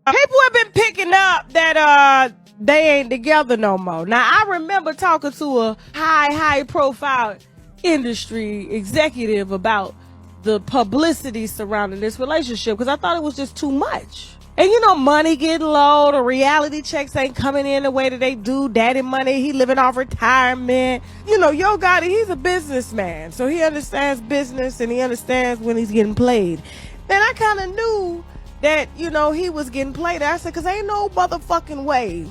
People have been picking up that they ain't together no more. Now, I remember talking to a high profile industry executive about the publicity surrounding this relationship because I thought it was just too much. And you know, money getting low, the reality checks ain't coming in the way that they do. Daddy money, he living off retirement. You know, Yo Gotti, he's a businessman, so he understands business and he understands when he's getting played. Then I kind of knew that, you know, he was getting played. I said, cause ain't no motherfucking way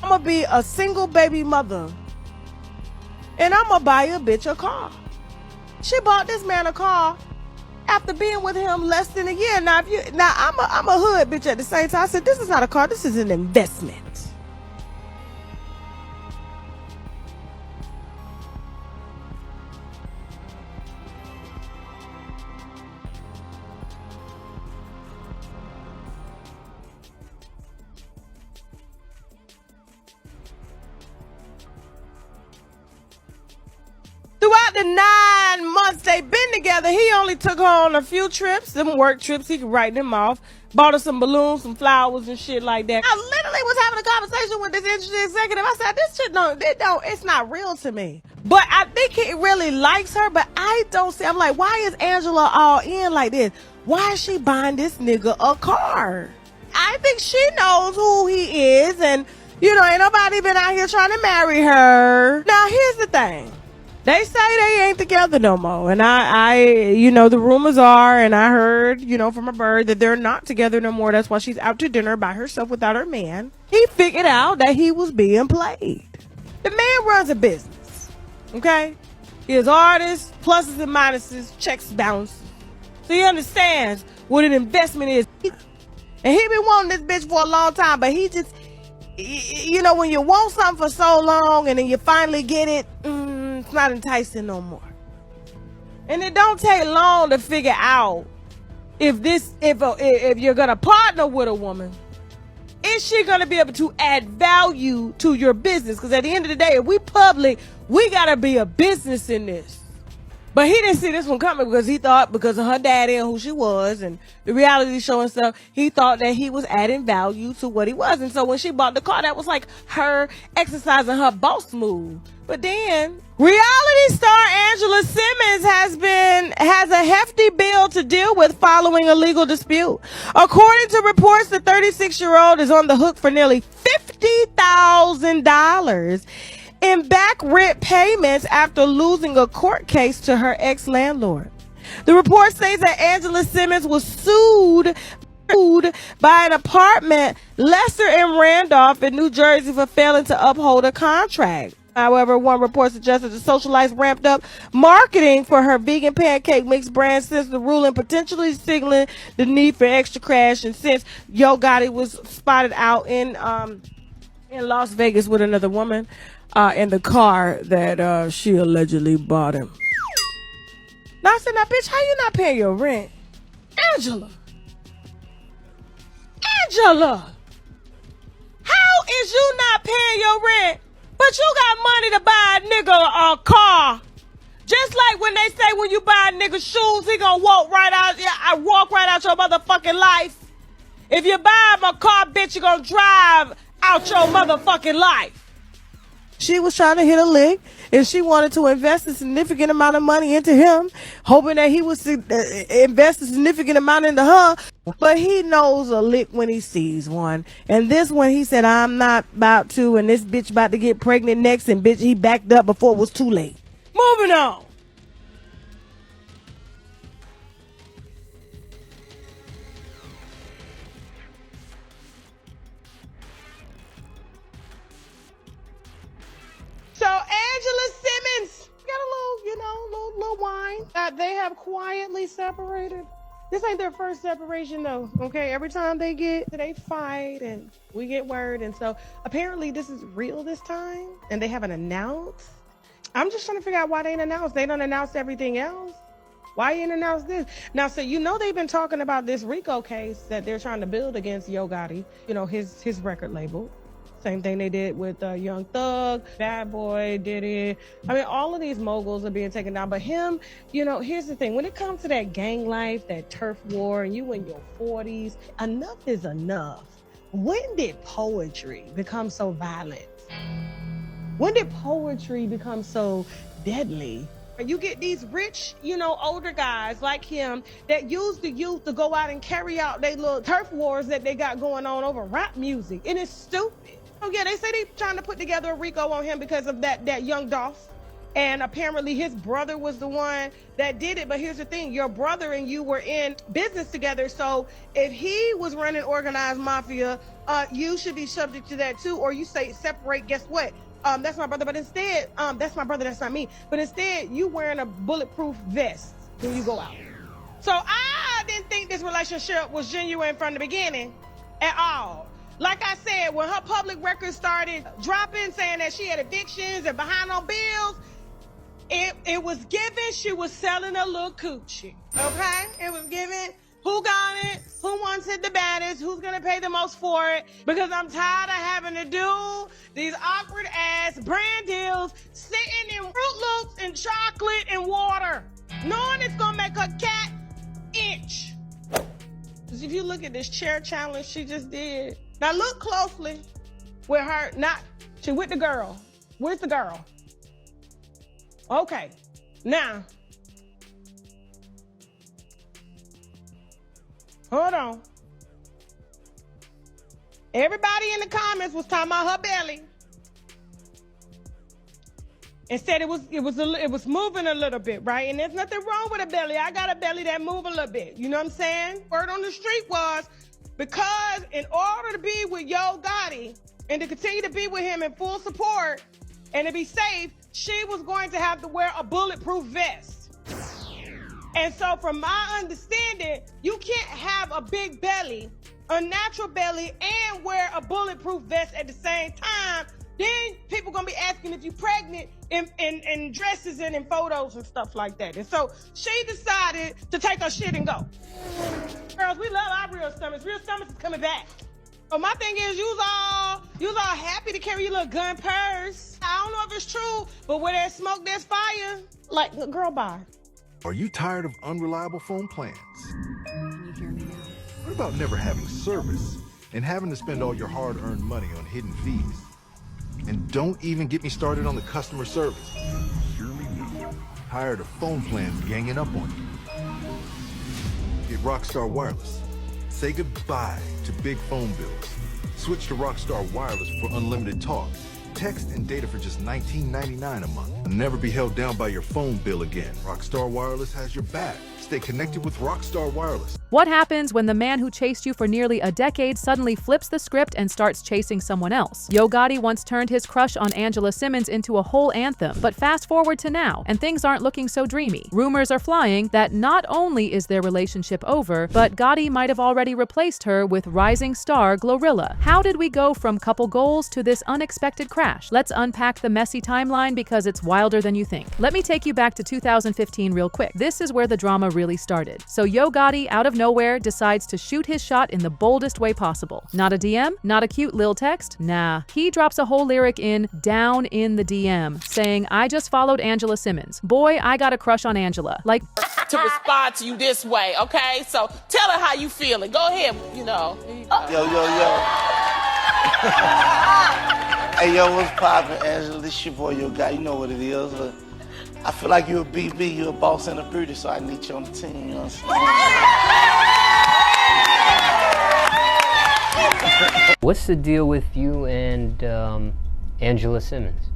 I'm gonna be a single baby mother and I'm gonna buy a bitch a car. She bought this man a car after being with him less than a year. Now, I'm a hood bitch at the same time. I said, this is not a car, this is an investment. Throughout the 9 months they been together, he only took her on a few trips, them work trips. He could write them off. Bought her some balloons, some flowers and shit like that. I literally was having a conversation with this industry executive. I said, this shit it's not real to me. But I think he really likes her, but I don't see, I'm like, why is Angela all in like this? Why is she buying this nigga a car? I think she knows who he is and, you know, ain't nobody been out here trying to marry her. Now, here's the thing. They say they ain't together no more. And I, you know, the rumors are, and I heard, you know, from a bird that they're not together no more. That's why she's out to dinner by herself without her man. He figured out that he was being played. The man runs a business, okay? He is artist, pluses and minuses, checks and balances. So he understands what an investment is. And he been wanting this bitch for a long time, but he just, you know, when you want something for so long and then you finally get it, it's not enticing no more. And it don't take long to figure out if you're gonna partner with a woman, is she gonna be able to add value to your business? Because at the end of the day, if we public, we gotta be a business in this. But he didn't see this one coming because he thought, because of her daddy and who she was and the reality show and stuff, he thought that he was adding value to what he was. And so when she bought the car, that was like her exercising her boss move. But then reality star Angela Simmons has a hefty bill to deal with following a legal dispute. According to reports, the 36-year-old is on the hook for nearly $50,000 in back rent payments after losing a court case to her ex-landlord. The report states that Angela Simmons was sued by an apartment Lester and Randolph in New Jersey for failing to uphold a contract. However, one report suggested the socialite ramped up marketing for her vegan pancake mix brand since the ruling, potentially signaling the need for extra cash. And since Yo Gotti was spotted out in Las Vegas with another woman in the car that she allegedly bought him. Now I said, now bitch, how you not paying your rent? Angela, how is you not paying your rent? But you got money to buy a nigga a car. Just like when they say when you buy a nigga shoes, he gonna walk right out your motherfucking life. If you buy him a car, bitch, you gonna drive out your motherfucking life. She was trying to hit a lick, and she wanted to invest a significant amount of money into him, hoping that he would invest a significant amount into her. But he knows a lick when he sees one. And this one, he said, I'm not about to, and this bitch about to get pregnant next, and bitch, he backed up before it was too late. Moving on. So Angela Simmons got a little wine. They have quietly separated. This ain't their first separation though, okay? Every time they fight and we get word. And so apparently this is real this time and they haven't announced. I'm just trying to figure out why they ain't announced. They don't announce everything else. Why you ain't announced this? Now, so you know they've been talking about this RICO case that they're trying to build against Yo Gotti, you know, his record label. Same thing they did with Young Thug, Bad Boy did it. I mean, all of these moguls are being taken down. But him, you know, here's the thing. When it comes to that gang life, that turf war, and you in your 40s, enough is enough. When did poetry become so violent? When did poetry become so deadly? You get these rich, you know, older guys like him that use the youth to go out and carry out their little turf wars that they got going on over rap music. And it's stupid. Oh yeah, they say they trying to put together a RICO on him because of that young Dolph. And apparently his brother was the one that did it. But here's the thing, your brother and you were in business together. So if he was running organized mafia, you should be subject to that too. Or you say separate, guess what? That's my brother, but instead, that's my brother, that's not me. But instead, you wearing a bulletproof vest when you go out. So I didn't think this relationship was genuine from the beginning at all. Like I said, when her public records started dropping, saying that she had evictions and behind on bills, it was given she was selling a little coochie, okay? It was given who got it, who wants it the baddest, who's gonna pay the most for it, because I'm tired of having to do these awkward ass brand deals, sitting in Fruit Loops and chocolate and water, knowing it's gonna make her cat itch. Because if you look at this chair challenge she just did, now look closely with her, she with the girl. Where's the girl? Okay, now, hold on. Everybody in the comments was talking about her belly and said it was moving a little bit, right? And there's nothing wrong with a belly. I got a belly that move a little bit. You know what I'm saying? Word on the street was, because in order to be with Yo Gotti and to continue to be with him in full support and to be safe, she was going to have to wear a bulletproof vest. And so from my understanding, you can't have a big belly, a natural belly, and wear a bulletproof vest at the same time. Then people gonna be asking if you pregnant in dresses and in photos and stuff like that. And so she decided to take her shit and go. Girls, we love our real stomachs. Real stomachs is coming back. So my thing is, you was all happy to carry your little gun purse. I don't know if it's true, but where there's smoke, there's fire. Like, girl, bye. Are you tired of unreliable phone plans? Can you hear me now? What about never having service and having to spend all your hard-earned money on hidden fees? And don't even get me started on the customer service. Tired of phone plans ganging up on you? Get Rockstar Wireless. Say goodbye to big phone bills. Switch to Rockstar Wireless for unlimited talk, text, and data for just $19.99 a month. And never be held down by your phone bill again. Rockstar Wireless has your back. Stay connected with Rockstar Wireless. What happens when the man who chased you for nearly a decade suddenly flips the script and starts chasing someone else? Yo Gotti once turned his crush on Angela Simmons into a whole anthem, but fast forward to now, and things aren't looking so dreamy. Rumors are flying that not only is their relationship over, but Gotti might have already replaced her with rising star GloRilla. How did we go from couple goals to this unexpected crash? Let's unpack the messy timeline because it's wilder than you think. Let me take you back to 2015 real quick. This is where the drama really started. So Yo Gotti, out of nowhere, decides to shoot his shot in the boldest way possible. Not a DM, not a cute lil text, nah. He drops a whole lyric in Down in the DM, saying, I just followed Angela Simmons. Boy, I got a crush on Angela. Like, to respond to you this way, okay? So tell her how you feeling. Go ahead, you know. Yo. Hey, yo, what's poppin', Angela? This your boy, Yo Gotti. You know what it is. I feel like you're a BB, you're a boss and a beauty, so I need you on the team, you know what I'm saying? What's the deal with you and Angela Simmons?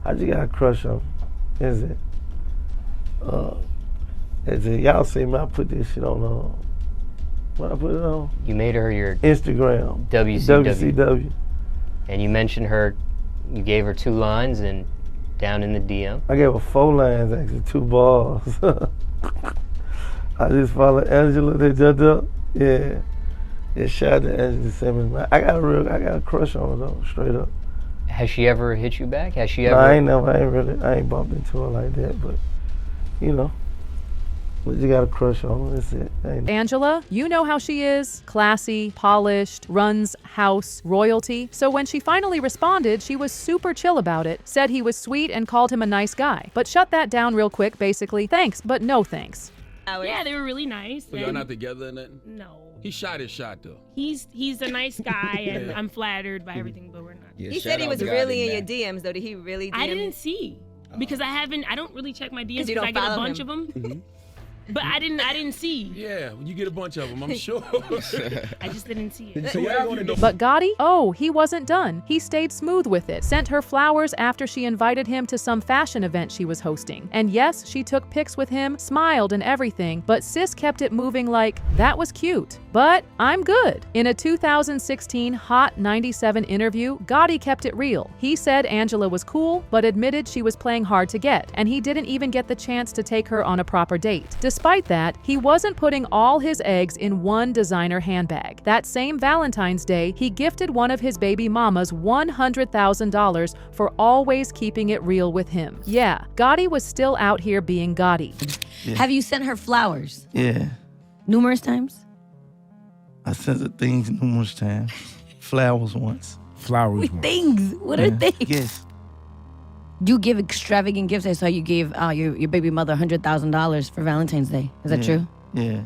I just got a crush on her. Is it? Y'all see me, I put this shit on, what I put it on? You made her your Instagram. WCW. And you mentioned her, you gave her 2 lines and Down in the DM. I gave her 4 lines, actually, 2 bars. I just followed Angela, they jumped up. Yeah. Yeah, shout out to Angela Simmons, man. I got a crush on her though, straight up. Has she ever hit you back? Has she ever? No, I ain't bumped into her like that, but, you know. But you got a crush on her, that's it. Ain't Angela, you know how she is. Classy, polished, runs house, royalty. So when she finally responded, she was super chill about it, said he was sweet and called him a nice guy. But shut that down real quick, basically. Thanks, but no thanks. Yeah, they were really nice. So y'all not together or nothing? No. He shot his shot though. He's a nice guy, and I'm flattered by everything, but we're not. Yeah, he said he was really in your DMs, though. Did he really DM I didn't see because I don't really check my DMs you because don't I get a follow bunch him. of them. But I didn't see. Yeah, you get a bunch of them, I'm sure. I just didn't see it. So y'all gonna do? But Gotti? Oh, he wasn't done. He stayed smooth with it, sent her flowers after she invited him to some fashion event she was hosting. And yes, she took pics with him, smiled and everything, but sis kept it moving like, that was cute, but I'm good. In a 2016 Hot 97 interview, Gotti kept it real. He said Angela was cool, but admitted she was playing hard to get, and he didn't even get the chance to take her on a proper date. Despite that, he wasn't putting all his eggs in one designer handbag. That same Valentine's Day, he gifted one of his baby mamas $100,000 for always keeping it real with him. Yeah, Gotti was still out here being Gotti. Yeah. Have you sent her flowers? Yeah. Numerous times? I sent her things numerous times. Flowers once. Flowers. Things? What are things? Yes. You give extravagant gifts. I saw you gave your baby mother $100,000 for Valentine's Day. Is that true? Yeah.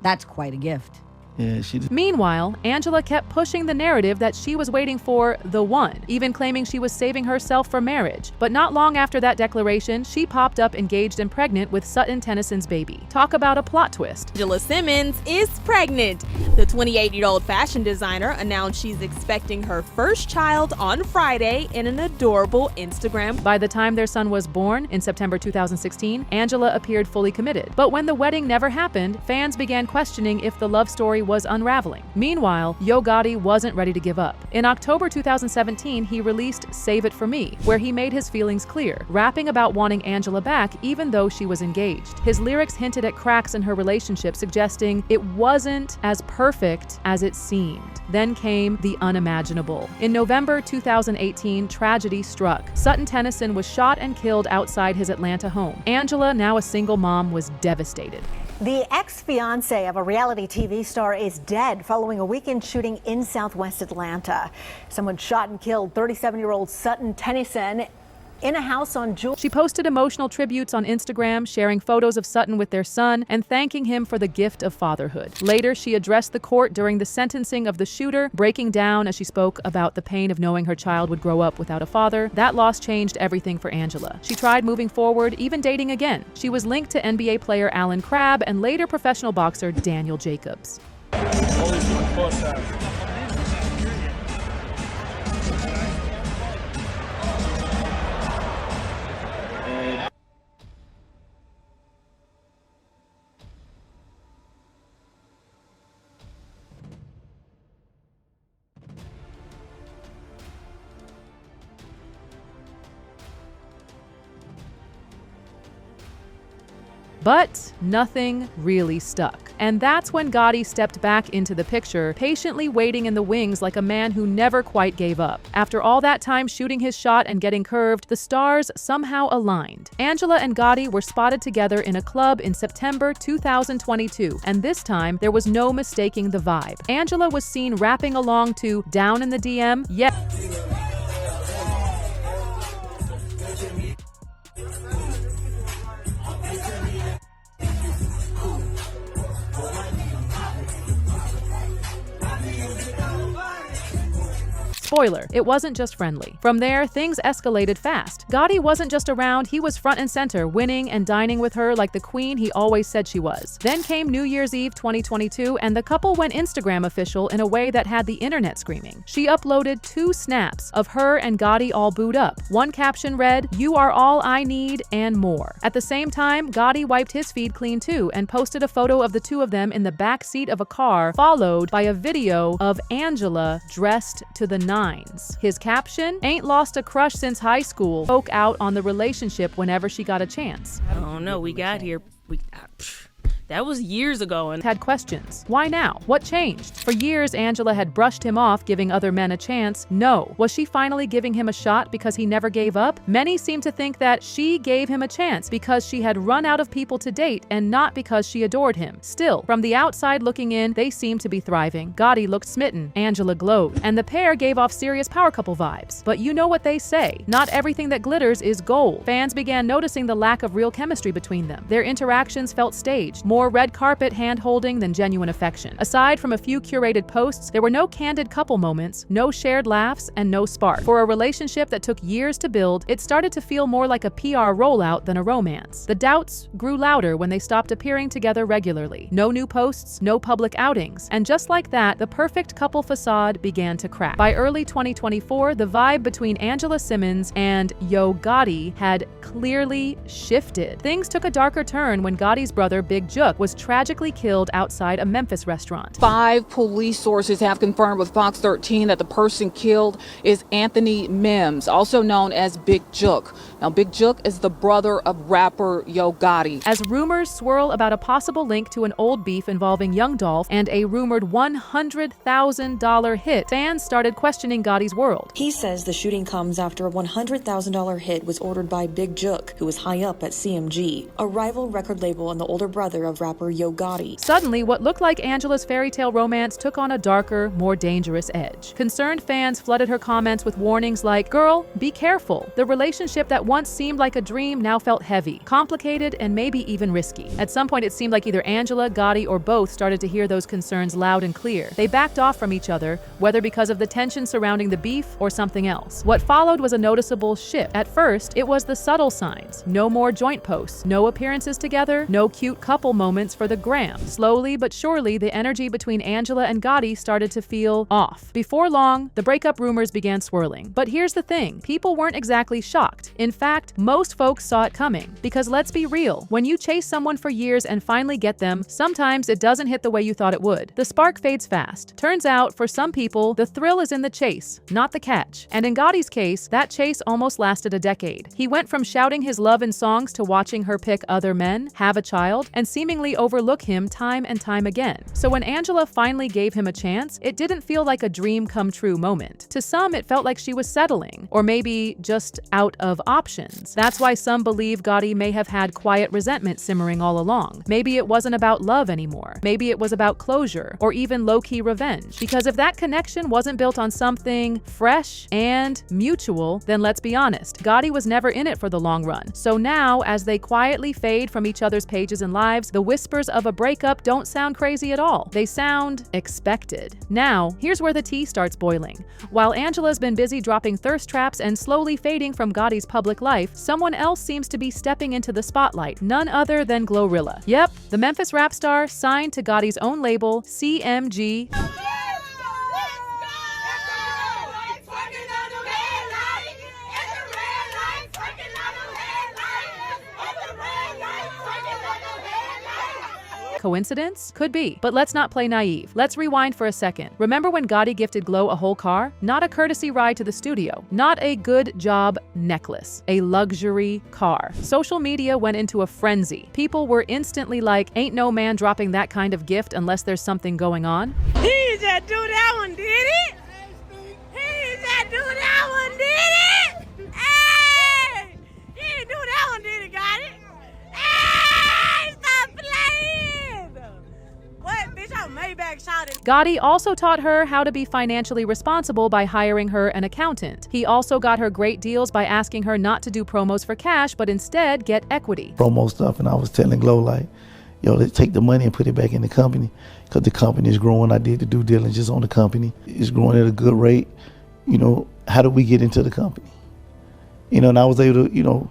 That's quite a gift. Yeah, she did. Meanwhile, Angela kept pushing the narrative that she was waiting for the one, even claiming she was saving herself for marriage. But not long after that declaration, she popped up engaged and pregnant with Sutton Tennyson's baby. Talk about a plot twist. Angela Simmons is pregnant. The 28-year-old fashion designer announced she's expecting her first child on Friday in an adorable Instagram. By the time their son was born in September 2016, Angela appeared fully committed. But when the wedding never happened, fans began questioning if the love story was unraveling. Meanwhile, Yo Gotti wasn't ready to give up. In October 2017, he released Save It For Me, where he made his feelings clear, rapping about wanting Angela back even though she was engaged. His lyrics hinted at cracks in her relationship, suggesting it wasn't as perfect as it seemed. Then came the unimaginable. In November 2018, tragedy struck. Sutton Tennyson was shot and killed outside his Atlanta home. Angela, now a single mom, was devastated. The ex-fiance of a reality TV star is dead following a weekend shooting in Southwest Atlanta. Someone shot and killed 37-year-old Sutton Tennyson in a house on Jewel. She posted emotional tributes on Instagram, sharing photos of Sutton with their son and thanking him for the gift of fatherhood. Later, she addressed the court during the sentencing of the shooter, breaking down as she spoke about the pain of knowing her child would grow up without a father. That loss changed everything for Angela. She tried moving forward, even dating again. She was linked to NBA player Alan Crabb and later professional boxer Daniel Jacobs. But nothing really stuck. And that's when Gotti stepped back into the picture, patiently waiting in the wings like a man who never quite gave up. After all that time shooting his shot and getting curved, the stars somehow aligned. Angela and Gotti were spotted together in a club in September 2022, and this time there was no mistaking the vibe. Angela was seen rapping along to Down in the DM, yeah. Spoiler, it wasn't just friendly. From there, things escalated fast. Gotti wasn't just around, he was front and center, winning and dining with her like the queen he always said she was. Then came New Year's Eve 2022, and the couple went Instagram official in a way that had the internet screaming. She uploaded 2 snaps of her and Gotti all booed up. One caption read, "You are all I need and more." At the same time, Gotti wiped his feed clean too and posted a photo of the two of them in the back seat of a car, followed by a video of Angela dressed to the nines. His caption, "Ain't lost a crush since high school," spoke out on the relationship whenever she got a chance. I don't know. We got here. That was years ago and had questions. Why now? What changed? For years, Angela had brushed him off, giving other men a chance. No. Was she finally giving him a shot because he never gave up? Many seem to think that she gave him a chance because she had run out of people to date and not because she adored him. Still, from the outside looking in, they seemed to be thriving. Gotti looked smitten. Angela glowed. And the pair gave off serious power couple vibes. But you know what they say. Not everything that glitters is gold. Fans began noticing the lack of real chemistry between them. Their interactions felt staged. More red carpet hand-holding than genuine affection. Aside from a few curated posts, there were no candid couple moments, no shared laughs, and no spark. For a relationship that took years to build, it started to feel more like a PR rollout than a romance. The doubts grew louder when they stopped appearing together regularly. No new posts, no public outings. And just like that, the perfect couple facade began to crack. By early 2024, the vibe between Angela Simmons and Yo Gotti had clearly shifted. Things took a darker turn when Gotti's brother, Big Jook, was tragically killed outside a Memphis restaurant. 5 police sources have confirmed with Fox 13 that the person killed is Anthony Mims, also known as Big Jook. Now, Big Jook is the brother of rapper Yo Gotti. As rumors swirl about a possible link to an old beef involving Young Dolph and a rumored $100,000 hit, fans started questioning Gotti's world. He says the shooting comes after a $100,000 hit was ordered by Big Jook, who was high up at CMG, a rival record label and the older brother of rapper Yo Gotti. Suddenly, what looked like Angela's fairy tale romance took on a darker, more dangerous edge. Concerned fans flooded her comments with warnings like, "Girl, be careful." The relationship that once seemed like a dream now felt heavy, complicated, and maybe even risky. At some point, it seemed like either Angela, Gotti, or both started to hear those concerns loud and clear. They backed off from each other, whether because of the tension surrounding the beef or something else. What followed was a noticeable shift. At first, it was the subtle signs. No more joint posts, no appearances together, no cute couple moments for the gram. Slowly but surely, the energy between Angela and Gotti started to feel off. Before long, the breakup rumors began swirling. But here's the thing, people weren't exactly shocked. In fact, most folks saw it coming. Because let's be real, when you chase someone for years and finally get them, sometimes it doesn't hit the way you thought it would. The spark fades fast. Turns out, for some people, the thrill is in the chase, not the catch. And in Gotti's case, that chase almost lasted a decade. He went from shouting his love in songs to watching her pick other men, have a child, and seemingly overlook him time and time again. So when Angela finally gave him a chance, it didn't feel like a dream come true moment. To some, it felt like she was settling, or maybe just out of options. That's why some believe Gotti may have had quiet resentment simmering all along. Maybe it wasn't about love anymore. Maybe it was about closure, or even low-key revenge. Because if that connection wasn't built on something fresh and mutual, then let's be honest, Gotti was never in it for the long run. So now, as they quietly fade from each other's pages and lives, the whispers of a breakup don't sound crazy at all. They sound expected. Now, here's where the tea starts boiling. While Angela's been busy dropping thirst traps and slowly fading from Gotti's public life, someone else seems to be stepping into the spotlight, none other than GloRilla. Yep, the Memphis rap star signed to Gotti's own label, CMG. Coincidence? Could be. But let's not play naive. Let's rewind for a second. Remember when Gotti gifted Glo a whole car? Not a courtesy ride to the studio. Not a good job necklace. A luxury car. Social media went into a frenzy. People were instantly like, ain't no man dropping that kind of gift unless there's something going on. He just do that one, did it? He just do that one, did it? Hey! He didn't do that one, did it, Gotti? Hey! Stop playing! What, bitch, I'm Maybach shouting. Gotti also taught her how to be financially responsible by hiring her an accountant. He also got her great deals by asking her not to do promos for cash, but instead get equity. Promo stuff, and I was telling Glo, like, yo, let's take the money and put it back in the company because the company is growing. I did the due diligence on the company. It's growing at a good rate. You know, how do we get into the company? You know, and I was able to, you know,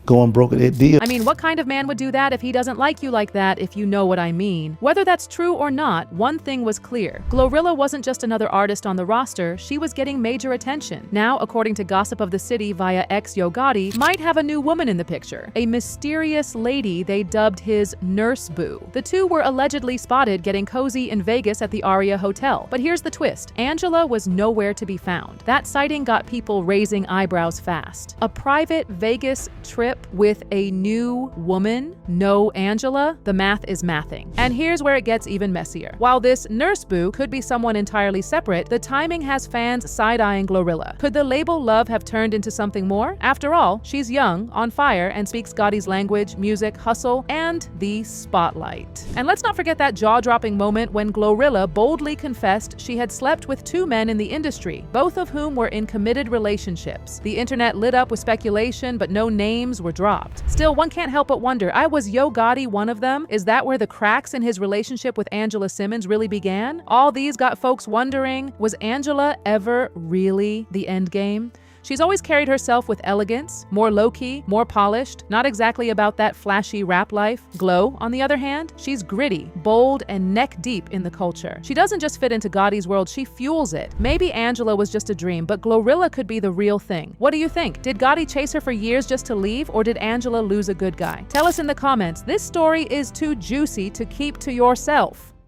go and broker that deal. I mean, what kind of man would do that if he doesn't like you like that, if you know what I mean? Whether that's true or not, one thing was clear. GloRilla wasn't just another artist on the roster, she was getting major attention. Now, according to Gossip of the City via ex-Yo Gotti, might have a new woman in the picture. A mysterious lady they dubbed his nurse boo. The two were allegedly spotted getting cozy in Vegas at the Aria Hotel. But here's the twist. Angela was nowhere to be found. That sighting got people raising eyebrows fast. A private Vegas trip trip with a new woman, no Angela, the math is mathing. And here's where it gets even messier. While this nurse boo could be someone entirely separate, the timing has fans side-eyeing GloRilla. Could the label love have turned into something more? After all, she's young, on fire, and speaks Gotti's language, music, hustle, and the spotlight. And let's not forget that jaw-dropping moment when GloRilla boldly confessed she had slept with 2 men in the industry, both of whom were in committed relationships. The internet lit up with speculation, but no names were dropped. Still, one can't help but wonder, was Yo Gotti one of them? Is that where the cracks in his relationship with Angela Simmons really began? All these got folks wondering, was Angela ever really the end game? She's always carried herself with elegance, more low-key, more polished, not exactly about that flashy rap life. Glo, on the other hand, she's gritty, bold, and neck-deep in the culture. She doesn't just fit into Gotti's world, she fuels it. Maybe Angela was just a dream, but GloRilla could be the real thing. What do you think? Did Gotti chase her for years just to leave, or did Angela lose a good guy? Tell us in the comments. This story is too juicy to keep to yourself.